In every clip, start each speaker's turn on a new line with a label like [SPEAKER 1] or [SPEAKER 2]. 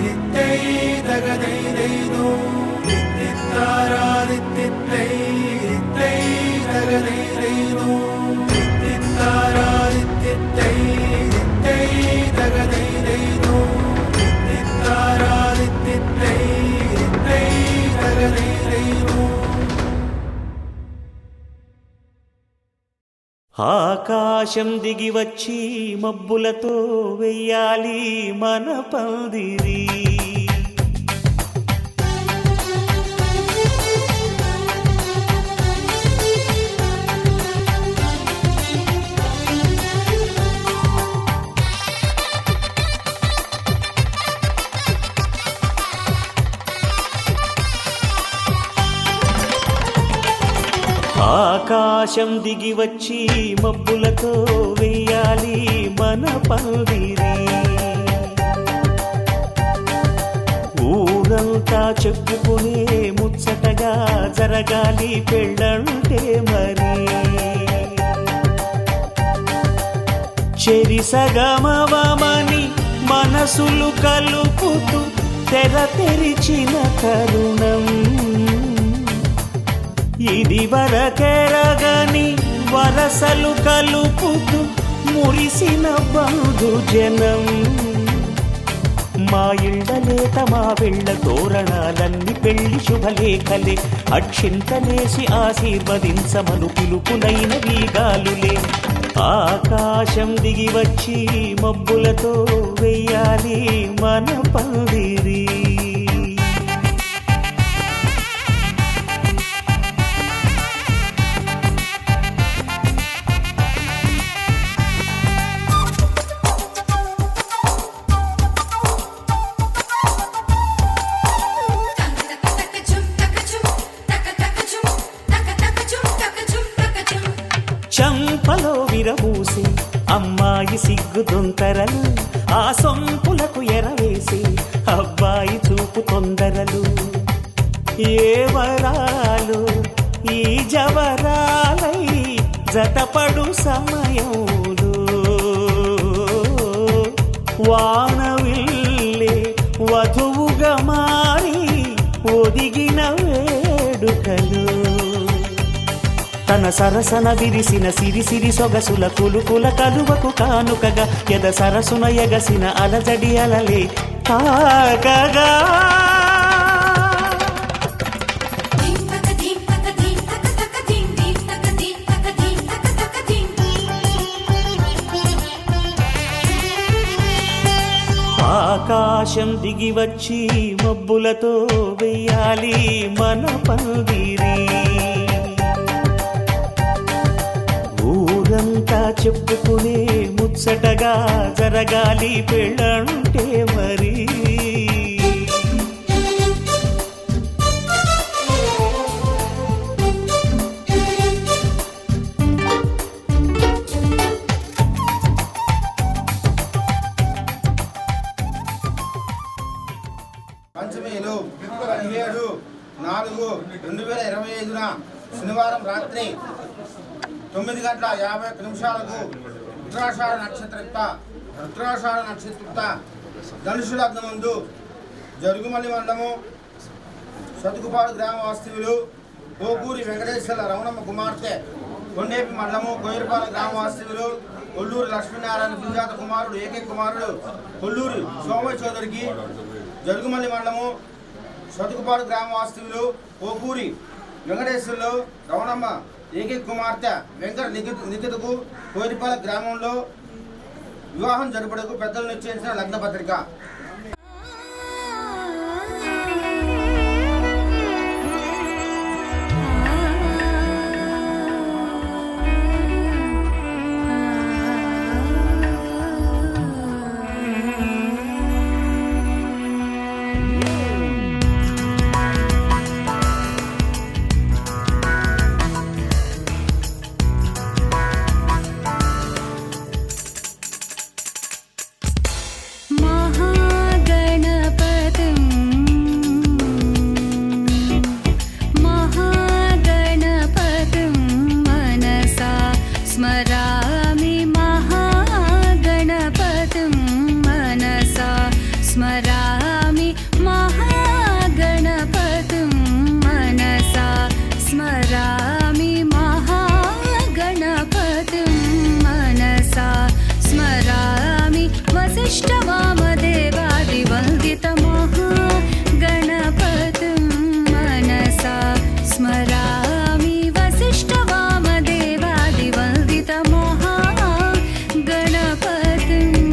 [SPEAKER 1] రిత్తై దగదైదైదో రిత్తిత్తారారిత్తిత్తై రిత్తై దగదైదైదో రిత్తిత్తారారిత్తిత్తై రిత్తై దగదైదైదో రిత్తిత్తారారిత్తిత్తై రిత్తై దగదైదైదో.
[SPEAKER 2] ఆకాశం దిగి వచ్చి మబ్బులతో వెయ్యాలి మన పందిరి. ఆకాశం దిగి వచ్చి మబ్బులతో వెయ్యాలి మన పందిరి. ఊరంతా చెప్పుకునే ముచ్చటగా జరగాలి పెళ్ళంటే మరి. చెరిసగమవమని మనసులు కలుపుతూ తెర తెరిచిన తరుణం. ఇది వరకెరగని వరసలు కలుపుతూ మురిసిన బంధుజనం. మా ఇళ్ళలేత మా వెళ్ళ తోరణాలన్నీ పెళ్లి శుభలేఖలే. అక్షింతలేసి ఆశీర్వదించమను పిలుపులైన వీగాలులే. ఆకాశం దిగి వచ్చి మబ్బులతో వెయ్యాలి మన పందిరి. చంపలో విరబూసి అమ్మాయి సిగ్గు దొంతరలు. ఆ సొంపులకు ఎరవేసి అబ్బాయి చూపు తొందరలు. ఏ వరాలు ఈ జవరాలై జతపడు సమయంలో. వానవిల్లే వధువుగా మారి ఒదిగిన వేడుకలు. తన సరసన విరిసిన సిరిసిరి సొగసుల కులుకుల కలువకు కానుకగా ఎద సరసున ఎగసిన అలజడి అలలే తాకగా. ఆకాశం దిగి వచ్చి మబ్బులతో వెయ్యాలి మన పందిరి. ఊరంతా చెప్పుకునే ముచ్చటగా జరగాలి పెళ్ళంటే మరి.
[SPEAKER 3] పంచమీలు 17/4/2025 శనివారం రాత్రి 9:51 ఉత్తరాషాఢ నక్షత్రయుక్త ధనుషు లగ్నమందు జరుగుమల్లి మండలము సతుకుపాడు గ్రామ వాస్తవ్యులు పోకూరి వెంకటేశ్వర రమణమ్మ కుమార్తె, కొండేపి మండలము కోయిరపాల గ్రామ వాస్తవ్యులు కొల్లూరి లక్ష్మీనారాయణ సుజాత కుమారుడు ఏకైక కుమారుడు కొల్లూరి సోమయ్య చౌదరికి, జరుగుమల్లి మండలము సతుకుపాడు గ్రామ వాస్తవ్యులు పోకూరి వెంకటేశ్వర్లు రమణమ్మ ఏకైక కుమార్తె వెంకట నిఖితకు కోయిరపాల గ్రామంలో వివాహం జరుపుటకు పెద్దలు నిశ్చయించిన లగ్న పత్రిక.
[SPEAKER 4] మహా महागणपतिं मनसा स्मरामि महागणपतिं मनसा स्मरामि वसिष्ठवामदेवादिवन्दितमहागणपतिं मनसा स्मरामि वसिष्ठवामदेवादिवन्दितमहागणपतिम्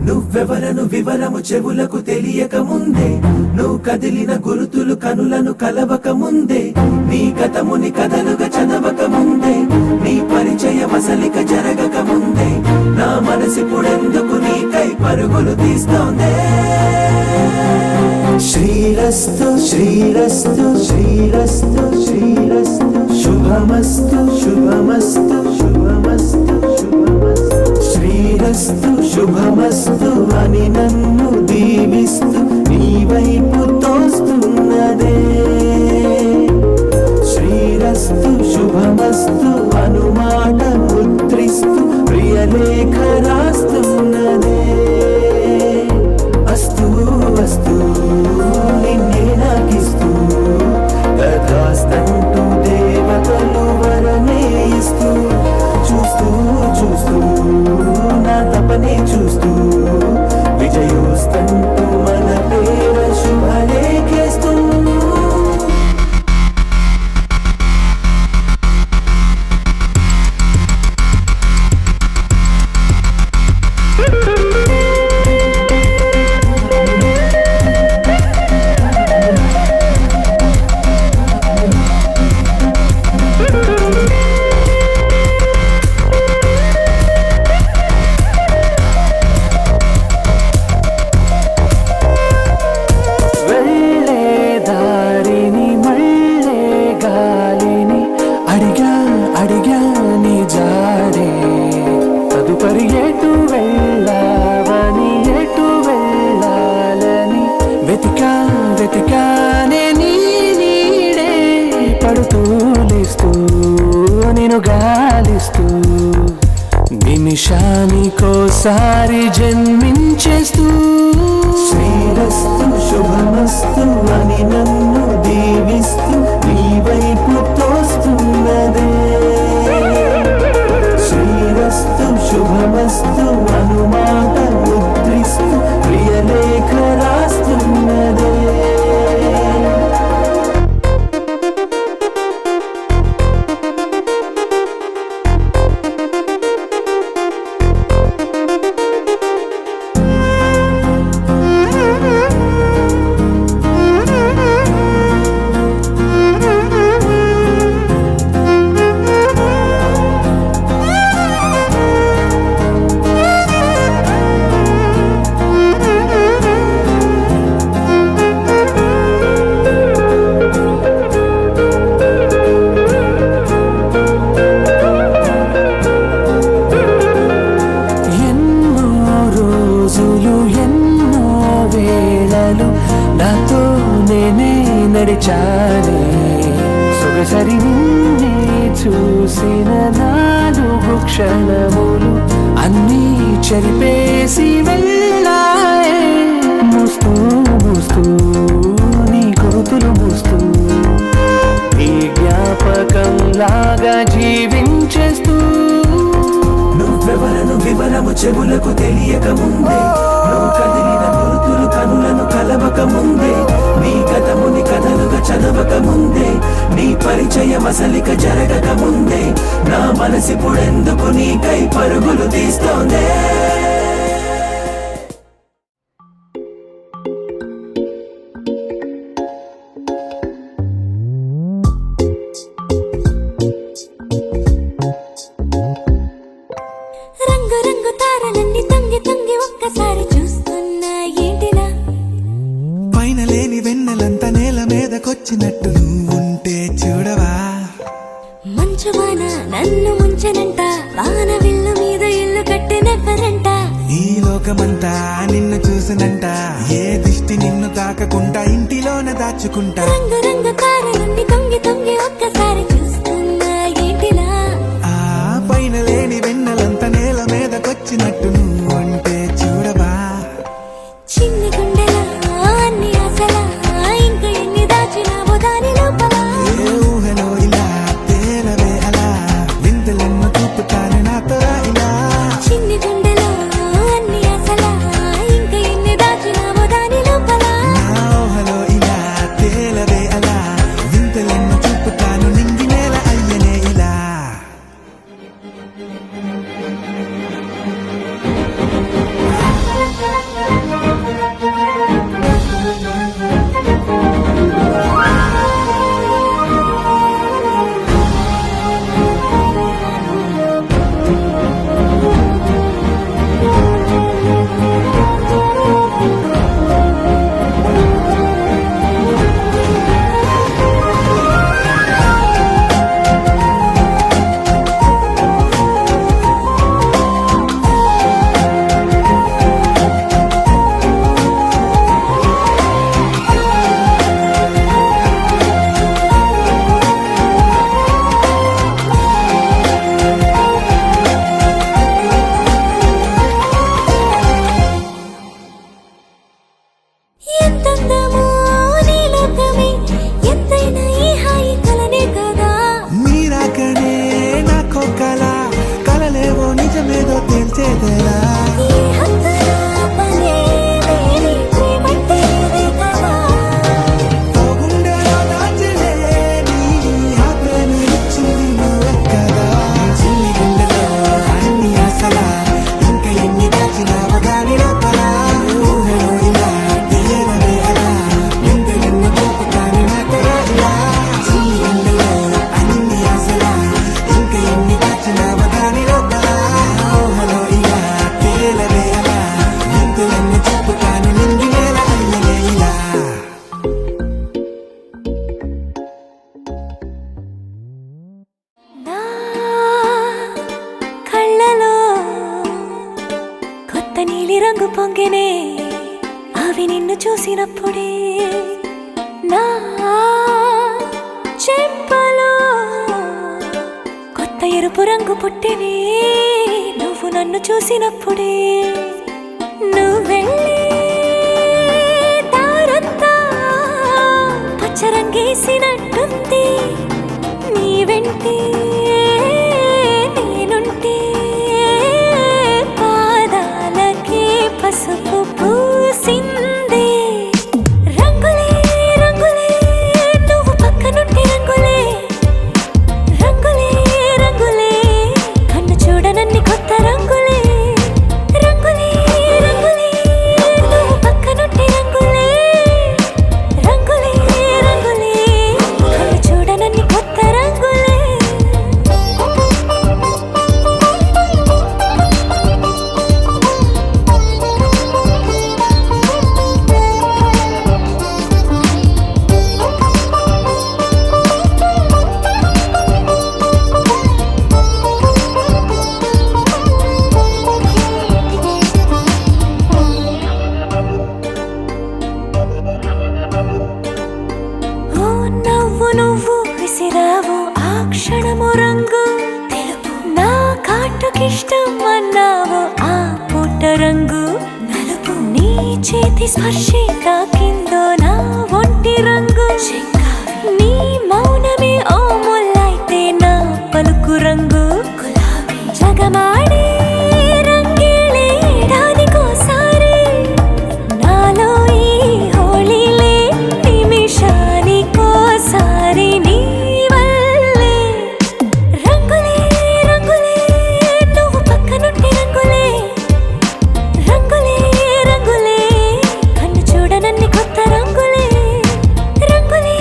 [SPEAKER 5] నువ్వెవరను వివరము చెవులకు తెలియక ముందే నువ్వు కదిలిన గురుతులు కనులను కలవక ముందే నీ గతముని కథలుగా చదవక ముందే నీ పరిచయ మసలిక జరగక ముందే నా మనసిపుడెందుకు నీకై పరుగులు తీస్తోందే శ్రీరస్తు శ్రీరస్తు శ్రీరస్తు శ్రీరస్తు శుభమస్తు శుభమస్తు శుభమస్తు శుభమస్తు శ్రీరస్తు శుభమస్తు అని నన్ను దీవిస్తూ నీ వైపు తోస్తున్నదే శ్రీరస్తు శుభమస్తు అనుమాట ముద్రిస్తూ ప్రియలేఖ రాస్తున్నదే అస్తు అస్తు నిన్నే నాకిస్తూ తథాస్తంటూ దేవతలు వరమే ఇస్తూ చూస్తూ చూస్తూ నా తపనే చూస్తూ విజయోస్తంటూ మన పేర శుభలేఖేస్తూ నిమిషానికోసారి జన్మించేస్తూ శ్రీరస్తు శుభమస్తు అని నన్ను దీవిస్తూ నీ వైపు తోస్తున్నదే
[SPEAKER 6] గడిచిన 4 క్షణములు అన్నీ చెరిపేసి వెళ్ళాయే. మూస్తూ మూస్తూ నీ గుర్తులు మూస్తూ నీ జ్ఞాపకం లాగా జీవించేస్తూ
[SPEAKER 5] నువ్వెవరను వివరము చెవులకు తెలియక ముందే, నువ్వు కదిలిన గుర్తులు కనులను కలవక ముందే, నీ గతముని కథలుగా చదవక ముందే, నీ పరిచయం అసలిక జరగక ముందే, నా మనసిప్పుడెందుకు నీకై పరుగులు తీస్తోందే.
[SPEAKER 7] రంగు రంగు తారలన్నీ తొంగి తొంగి ఒక్కసారి చూస్తున్నా ఏంటిలా?
[SPEAKER 8] పైన లేని వెన్నెలంతా నేల మీదకొచ్చినట్టు నువ్వుంటే చూడవా?
[SPEAKER 7] మంచువాన నన్ను ముంచనంట, వాన విల్లు మీద ఇల్లు కట్టినెవ్వరంట.
[SPEAKER 8] ఈ లోకమంతా నిన్ను చూసినంట, ఏ దిష్టి నిన్ను తాకకుండా ఇంటిలోన దాచుకుంటా.
[SPEAKER 7] రంగు రంగు తారలన్నీ తొంగి తొంగి ఒక్కసారి చూస్తున్నా ఏంటిలా?
[SPEAKER 8] ఆ పైన లేని వెన్నెలంతా నేల మీదకొచ్చినట్టు నువ్వుంటే చూడవా?
[SPEAKER 7] చిన్ని గుండెలా అన్ని ఆశలా, ఇంకా ఎన్ని దాచినావో దాని లోపల.
[SPEAKER 8] ఏ ఊహలో ఇలా తేలవే అలా, వింతలెన్నో చూపుతాను నాతో రా ఇలా.
[SPEAKER 7] చిన్ని గుండెలో అన్ని ఆశలా, ఇంకా ఎన్ని దాచినావో దాని లోపల.
[SPEAKER 8] నా ఊహలో ఇలా తేలవే అలా, వింతలెన్నో చూపుతాను నింగి నేల అయ్యనే ఇలా.
[SPEAKER 7] ఎంతందమో నీ లోకమే, ఎంతైనా ఈ హాయి కలనే కదా.
[SPEAKER 8] మీరాకనే నాకో కల, కలలేవో నిజమేదో తెలిసేదేలా.
[SPEAKER 7] ఈ హద్దుల పనే లేని ప్రేమంటే ఇదే కదా.
[SPEAKER 8] ఓ గుండెలో దాచలే నీ ఆ ప్రేమ ఇచ్చింది నువ్వే కదా. చిన్ని గుండెలో అన్ని ఆశలా, ఇంకా ఎన్ని దాచినావో దాని లోపల. ఊహలో ఇలా తేలవే అలా, వింతలెన్నో చూపుతాను నాతో రా ఇలా. చిన్ని గుండెలో అన్ని ఆశలా, ఇంకా ఎన్ని దాచినావో దాని లోపల. ఊహలో ఇలా తేలవే అలా, వింతలెన్నో చూపుతాను నింగి నేల అయ్యనే ఇలా.
[SPEAKER 7] నా కళ్ళలో కొత్త నీలి రంగు పొంగెనే, అవి నిన్ను చూసినప్పుడే. నా చెంపలో కొత్త ఎరుపు రంగు పుట్టినే, నువ్వు నన్ను చూసినప్పుడే. నువ్వెళ్ళే దారంతా పచ్చరంగేసినట్టుంది, నీ వెంటే నేనుంటే పాదాలకే పసుపు పూసిందే. రంగులే రంగులే నువ్వు పక్కనుంటే రంగులే, రంగులే రంగులే కన్ను చూడనన్ని కొత్త రంగులే. రంగులే రంగులే నువ్వు పక్కనుంటే రంగులే, రంగులే రంగులే కన్ను చూడనన్ని కొత్త రంగులే. ప్రతి స్పర్శే తాకిందో నా ఒంటి రంగు నీ మౌనమే ఓ ముల్లైతే నా పలుకు రంగు జగమాడే రంగేళే ఏడాదికోసారి నాలో ఈ హోళీలే నిమిషానికోసారి నీ వల్లే రంగులే రంగులే నువ్వు పక్కనుంటే రంగులే రంగులే రంగులే కన్ను చూడనన్ని కొత్త రంగులే రంగులే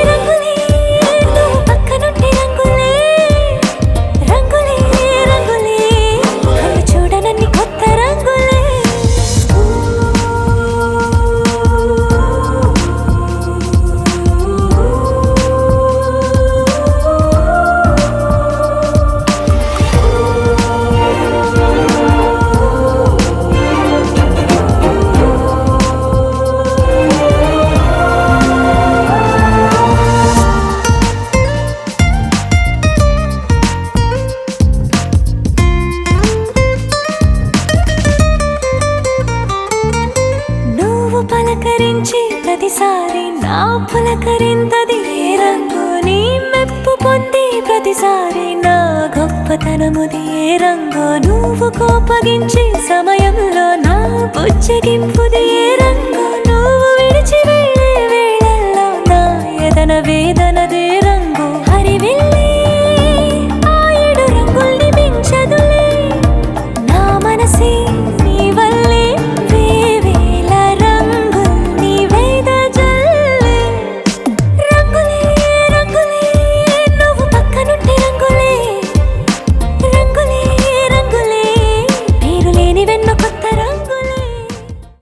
[SPEAKER 7] రంగులే నువ్వు పక్కనుంటే రంగులే రంగులే రంగులే కన్ను చూడనన్ని కొత్త రంగులే నువ్వు పలకరించే ప్రతిసారి నా పులకరింతది ఏ రంగు నీ మెప్పు పొందే ప్రతిసారి నా గొప్పతనముది ఏ రంగు నువ్వు కోపగించే సమయంలో నా బుజ్జగింపుది ఏ రంగు నువ్వు విడిచి వెళ్ళే వేళల్లో నా ఎదన వేదన